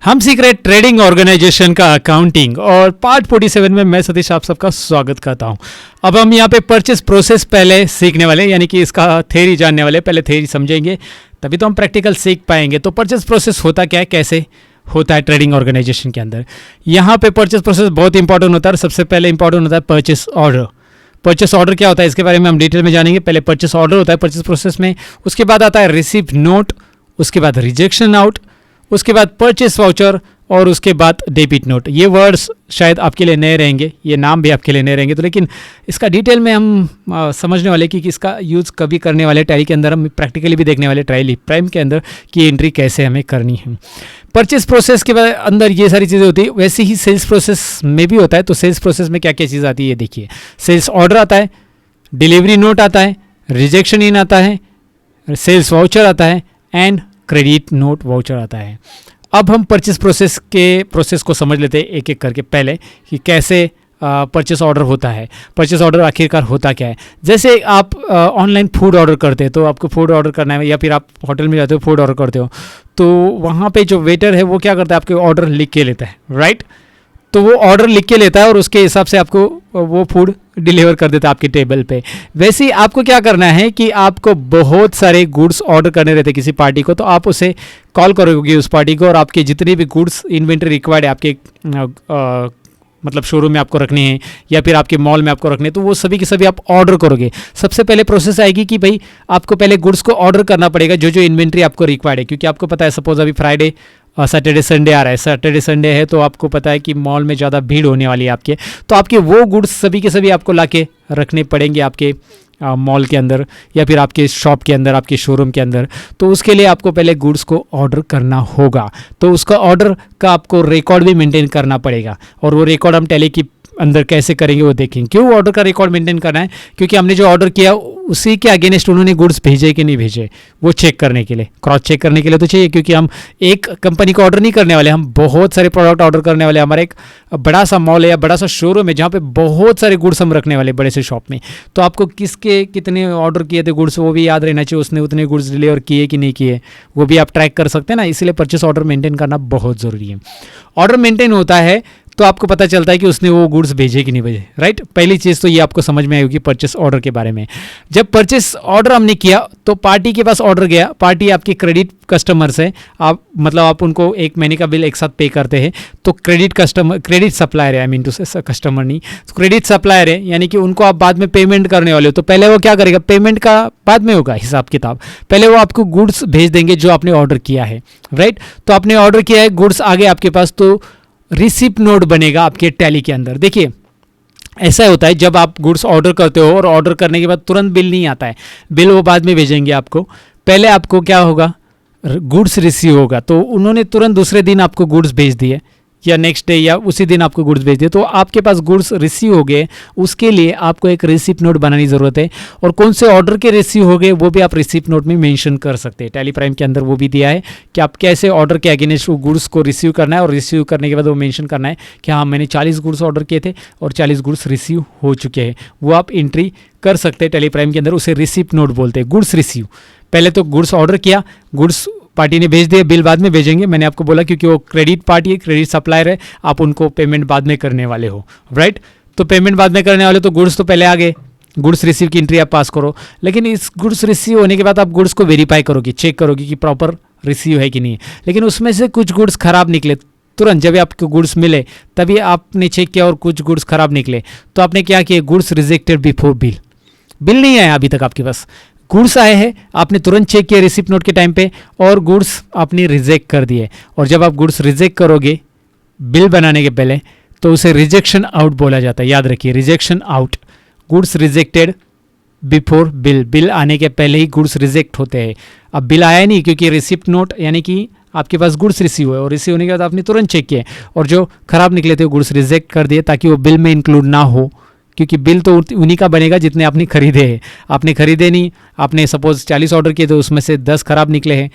हम सीख रहे ट्रेडिंग ऑर्गेनाइजेशन का अकाउंटिंग और पार्ट 47 में मैं सतीश आप सबका स्वागत करता हूं। अब हम यहाँ पे परचेस प्रोसेस पहले सीखने वाले, यानी कि इसका थ्योरी जानने वाले। पहले थ्योरी समझेंगे तभी तो हम प्रैक्टिकल सीख पाएंगे। तो परचेस प्रोसेस होता क्या है, कैसे होता है ट्रेडिंग ऑर्गेनाइजेशन के अंदर। यहाँ पे परचेस प्रोसेस बहुत इंपॉर्टेंट होता है। सबसे पहले इंपॉर्टेंट होता है परचेस ऑर्डर। परचेस ऑर्डर क्या होता है इसके बारे में हम डिटेल में जानेंगे। पहले परचेस ऑर्डर होता है परचेस प्रोसेस में, उसके बाद आता है रिसीव नोट, उसके बाद रिजेक्शन आउट, उसके बाद परचेस वाउचर और उसके बाद डेबिट नोट। ये वर्ड्स शायद आपके लिए नए रहेंगे, ये नाम भी आपके लिए नए रहेंगे, तो लेकिन इसका डिटेल में हम समझने वाले कि इसका यूज़ कभी करने वाले। टैली के अंदर हम प्रैक्टिकली भी देखने वाले टैली प्राइम के अंदर कि एंट्री कैसे हमें करनी है। परचेस प्रोसेस के बाद अंदर ये सारी चीज़ें होती है। वैसे ही सेल्स प्रोसेस में भी होता है। तो सेल्स प्रोसेस में क्या क्या चीज़ आती है ये देखिए। सेल्स ऑर्डर आता है, डिलीवरी नोट आता है, रिजेक्शन इन आता है, सेल्स वाउचर आता है एंड क्रेडिट नोट वाउचर आता है। अब हम परचेस प्रोसेस को समझ लेते हैं एक एक करके पहले कि कैसे परचेस ऑर्डर होता है। परचेस ऑर्डर आखिरकार होता क्या है। जैसे आप ऑनलाइन फूड ऑर्डर करते हैं, तो आपको फूड ऑर्डर करना है या फिर आप होटल में जाते हो फूड ऑर्डर करते हो, तो वहाँ पे जो वेटर है वो क्या करता है, आपके ऑर्डर लिख के लेता है, राइट। तो वो ऑर्डर लिख के लेता है और उसके हिसाब से आपको वो फूड डिलीवर कर देता है आपके टेबल पे। वैसे ही आपको क्या करना है कि आपको बहुत सारे गुड्स ऑर्डर करने रहते हैं किसी पार्टी को, तो आप उसे कॉल करोगे उस पार्टी को और आपके जितने भी गुड्स इन्वेंटरी रिक्वायर्ड है आपके मतलब शोरूम में आपको रखने हैं या फिर आपके मॉल में आपको रखने हैं, तो वो सभी के सभी आप ऑर्डर करोगे। सबसे पहले प्रोसेस आएगी कि भाई आपको पहले गुड्स को ऑर्डर करना पड़ेगा जो इन्वेंट्री आपको रिक्वायर्ड है, क्योंकि आपको पता है सपोज अभी फ्राइडे सैटरडे संडे आ रहा है। सैटरडे संडे है तो आपको पता है कि मॉल में ज़्यादा भीड़ होने वाली है आपके, तो आपके वो गुड्स सभी के सभी आपको लाके रखने पड़ेंगे आपके मॉल के अंदर या फिर आपके शॉप के अंदर, आपके शोरूम के अंदर। तो उसके लिए आपको पहले गुड्स को ऑर्डर करना होगा। तो उसका ऑर्डर का आपको रिकॉर्ड भी मेंटेन करना पड़ेगा और वो रिकॉर्ड हम टैली की अंदर कैसे करेंगे वो देखेंगे। क्यों ऑर्डर का रिकॉर्ड मेंटेन करना है, क्योंकि हमने जो ऑर्डर किया उसी के अगेंस्ट उन्होंने गुड्स भेजे कि नहीं भेजे वो चेक करने के लिए, क्रॉस चेक करने के लिए तो चाहिए। क्योंकि हम एक कंपनी को ऑर्डर नहीं करने वाले, हम बहुत सारे प्रोडक्ट ऑर्डर करने वाले। हमारा एक बड़ा सा मॉल है या बड़ा सा शोरूम है जहाँ पे बहुत सारे गुड्स हम रखने वाले बड़े से शॉप में। तो आपको किसके कितने ऑर्डर किए थे गुड्स वो भी याद रहना चाहिए, उसने उतने गुड्स डिलीवर किए कि नहीं किए वो भी आप ट्रैक कर सकते हैं ना। इसलिए परचेस ऑर्डर मेंटेन करना बहुत ज़रूरी है। ऑर्डर मेंटेन होता है तो आपको पता चलता है कि उसने वो गुड्स भेजे कि नहीं भेजे, राइट। पहली चीज़ तो ये आपको समझ में आएगी परचेस ऑर्डर के बारे में। जब परचेस ऑर्डर हमने किया तो पार्टी के पास ऑर्डर गया। पार्टी आपकी क्रेडिट कस्टमर्स है, आप मतलब आप उनको एक महीने का बिल एक साथ पे करते हैं। तो क्रेडिट सप्लायर है, आई मीन टू से कस्टमर नहीं, तो क्रेडिट सप्लायर है, यानी कि उनको आप बाद में पेमेंट करने वाले हो। तो पहले वो क्या करेगा, पेमेंट का बाद में होगा हिसाब किताब। पहले वो आपको गुड्स भेज देंगे जो आपने ऑर्डर किया है, राइट। तो आपने ऑर्डर किया है, गुड्स आ गए आपके पास, तो रिसिप्ट नोट बनेगा आपके टैली के अंदर। देखिए ऐसा होता है जब आप गुड्स ऑर्डर करते हो और ऑर्डर करने के बाद तुरंत बिल नहीं आता है, बिल वो बाद में भेजेंगे आपको। पहले आपको क्या होगा, गुड्स रिसीव होगा, तो उन्होंने तुरंत दूसरे दिन आपको गुड्स भेज दिए या नेक्स्ट डे या उसी दिन आपको गुड्स भेज दिए, तो आपके पास गुड्स रिसीव हो गए। उसके लिए आपको एक रिसिप्ट नोट बनानी ज़रूरत है और कौन से ऑर्डर के रिसीव हो गए वो भी आप रिसिप्ट नोट में मेंशन कर सकते हैं। टैली प्राइम के अंदर वो भी दिया है कि आप कैसे ऑर्डर के अगेंस्ट गुड्स को रिसीव करना है और रिसीव करने के बाद वो मेंशन करना है कि हाँ मैंने 40 गुड्स ऑर्डर किए थे और 40 गुड्स रिसीव हो चुके हैं। वो आप एंट्री कर सकते हैं टैली प्राइम के अंदर, उसे रिसिप्ट नोट बोलते हैं। गुड्स रिसीव, पहले तो गुड्स ऑर्डर किया, गुड्स पार्टी ने भेज दिए, बिल बाद में भेजेंगे। मैंने आपको बोला क्योंकि वो क्रेडिट पार्टी है, क्रेडिट सप्लायर है, आप उनको पेमेंट बाद में करने वाले हो, राइट। तो पेमेंट बाद में करने वाले, तो गुड्स तो पहले आ गए, गुड्स रिसीव की एंट्री आप पास करो। लेकिन इस गुड्स रिसीव होने के बाद आप गुड्स को वेरीफाई करोगे, चेक करोगे कि प्रॉपर रिसीव है कि नहीं। लेकिन उसमें से कुछ गुड्स खराब निकले, तुरंत जब आपको गुड्स मिले तभी आपने चेक किया और कुछ गुड्स खराब निकले, तो आपने क्या किया, goods rejected before bill. Bill नहीं आया अभी तक आपके पास, गुड्स आए हैं, आपने तुरंत चेक किया रिसिप्ट नोट के टाइम पे और गुड्स आपने रिजेक्ट कर दिए। और जब आप गुड्स रिजेक्ट करोगे बिल बनाने के पहले, तो उसे रिजेक्शन आउट बोला जाता है। याद रखिए, rejection out, goods rejected before bill, bill आने के पहले ही गुड्स रिजेक्ट होते हैं। अब बिल आया नहीं क्योंकि रिसिप्ट नोट यानी कि आपके पास गुड्स रिसीव हुए और रिसीव होने के बाद आपने तुरंत चेक किए और जो खराब निकले थे गुड्स रिजेक्ट कर दिए ताकि वो बिल में इंक्लूड ना हो, क्योंकि बिल तो उन्हीं का बनेगा जितने आपने खरीदे हैं। आपने खरीदे नहीं, आपने सपोज 40 ऑर्डर किए तो उसमें से 10 खराब निकले हैं,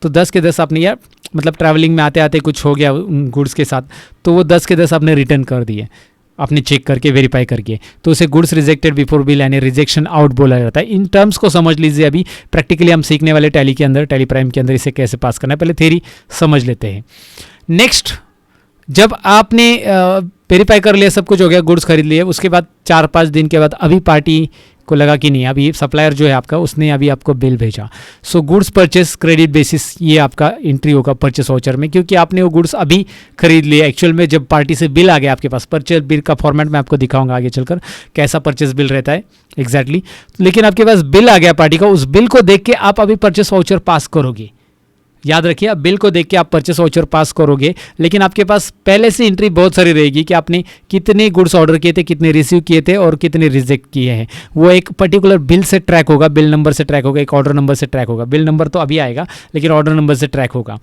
तो 10 के 10 आपने यार मतलब ट्रैवलिंग में आते आते कुछ हो गया उन गुड्स के साथ, तो वो 10 के 10 आपने रिटर्न कर दिए, आपने चेक करके वेरीफाई करके। तो उसे गुड्स रिजेक्टेड बिफोर बिल यानी रिजेक्शन आउट बोला जाता है। इन टर्म्स को समझ लीजिए, अभी प्रैक्टिकली हम सीखने वाले टैली के अंदर, टैली प्राइम के अंदर इसे कैसे पास करना है। पहले थ्योरी समझ लेते हैं। नेक्स्ट, जब आपने वेरीफाई कर लिया, सब कुछ हो गया, गुड्स खरीद लिए, उसके बाद 4-5 दिन के बाद अभी पार्टी को लगा कि नहीं, अभी सप्लायर जो है आपका उसने अभी आपको बिल भेजा, so goods purchase credit basis ये आपका एंट्री होगा परचेस वाउचर में, क्योंकि आपने वो गुड्स अभी खरीद लिए। एक्चुअल में जब पार्टी से बिल आ गया आपके पास, परचेस बिल का फॉर्मेट मैं आपको दिखाऊंगा आगे चलकर कैसा परचेस बिल रहता है एग्जैक्टली, लेकिन आपके पास बिल आ गया पार्टी का, उस बिल को देख के आप अभी परचेस वाउचर पास करोगे। याद रखिए, आप बिल को देख के आप परचेस वाउचर पास करोगे, लेकिन आपके पास पहले से एंट्री बहुत सारी रहेगी कि आपने कितने गुड्स ऑर्डर किए थे, कितने रिसीव किए थे और कितने रिजेक्ट किए हैं। वो एक पर्टिकुलर बिल से ट्रैक होगा, बिल नंबर से ट्रैक होगा, एक ऑर्डर नंबर से ट्रैक होगा। बिल नंबर तो अभी आएगा, लेकिन ऑर्डर नंबर से ट्रैक होगा।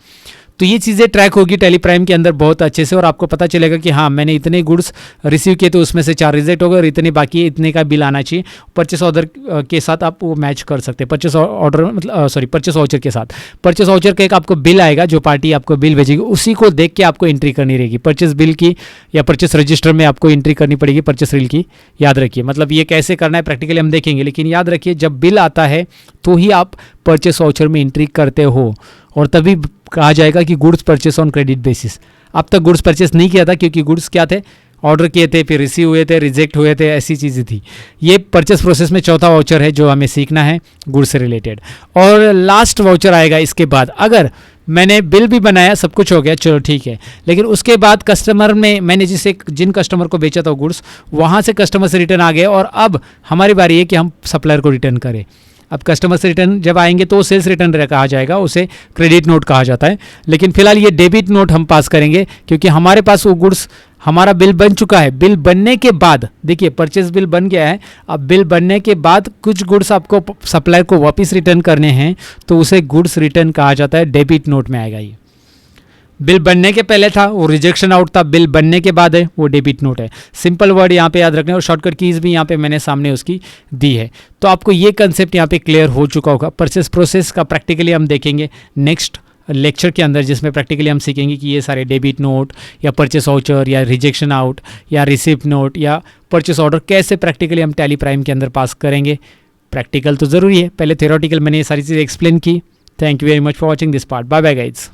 तो ये चीज़ें ट्रैक होगी टैली प्राइम के अंदर बहुत अच्छे से, और आपको पता चलेगा कि हाँ, मैंने इतने गुड्स रिसीव किए तो उसमें से 4 रिजेक्ट हो गए और इतने बाकी इतने का बिल आना चाहिए। परचेस ऑर्डर के साथ आप वो मैच कर सकते हैं, परचेस ऑर्डर मतलब परचेस वाउचर के साथ। परचेस वाउचर का एक आपको बिल आएगा, जो पार्टी आपको बिल भेजेगी उसी को देख के आपको एंट्री करनी रहेगी। परचेस बिल की या परचेस रजिस्टर में आपको एंट्री करनी पड़ेगी परचेस बिल की। याद रखिए, मतलब ये कैसे करना है प्रैक्टिकली हम देखेंगे, लेकिन याद रखिए जब बिल आता है तो ही आप परचेस वाउचर में एंट्री करते हो, और तभी कहा जाएगा कि goods purchase on credit basis. अब तक गुड्स परचेस नहीं किया था, क्योंकि गुड्स क्या थे, ऑर्डर किए थे, फिर रिसीव हुए थे, रिजेक्ट हुए थे, ऐसी चीज़ें थी। ये परचेस प्रोसेस में चौथा वाउचर है जो हमें सीखना है गुड्स से रिलेटेड। और लास्ट वाउचर आएगा इसके बाद, अगर मैंने बिल भी बनाया, सब कुछ हो गया, चलो ठीक है, लेकिन उसके बाद कस्टमर में मैंने जिन कस्टमर को बेचा था गुड्स, वहाँ से कस्टमर से रिटर्न आ गए और अब हमारी बारी है कि हम सप्लायर को रिटर्न करें। अब कस्टमर से रिटर्न जब आएंगे तो सेल्स रिटर्न कहा जाएगा, उसे क्रेडिट नोट कहा जाता है, लेकिन फिलहाल ये डेबिट नोट हम पास करेंगे, क्योंकि हमारे पास वो गुड्स, हमारा बिल बन चुका है। बिल बनने के बाद देखिए, परचेस बिल बन गया है, अब बिल बनने के बाद कुछ गुड्स आपको सप्लायर को वापस रिटर्न करने हैं, तो उसे गुड्स रिटर्न कहा जाता है, डेबिट नोट में आएगा। ये बिल बनने के पहले था वो रिजेक्शन आउट था, बिल बनने के बाद है वो डेबिट नोट है। सिंपल वर्ड यहाँ पे याद रखना, और शॉर्टकट कीज़ भी यहाँ पे मैंने सामने उसकी दी है। तो आपको ये कंसेप्ट यहाँ पे क्लियर हो चुका होगा। परचेस प्रोसेस का प्रैक्टिकली हम देखेंगे नेक्स्ट लेक्चर के अंदर, जिसमें प्रैक्टिकली हम सीखेंगे कि ये सारे डेबिट नोट या परचेस वाउचर या रिजेक्शन आउट या रिसिप्ट नोट या परचेस ऑर्डर कैसे प्रैक्टिकली हम टैली प्राइम के अंदर पास करेंगे। प्रैक्टिकल तो ज़रूरी है, पहले थ्योरेटिकल मैंने ये सारी चीज़ें एक्सप्लेन की। Thank you very much for watching this part. Bye bye guides.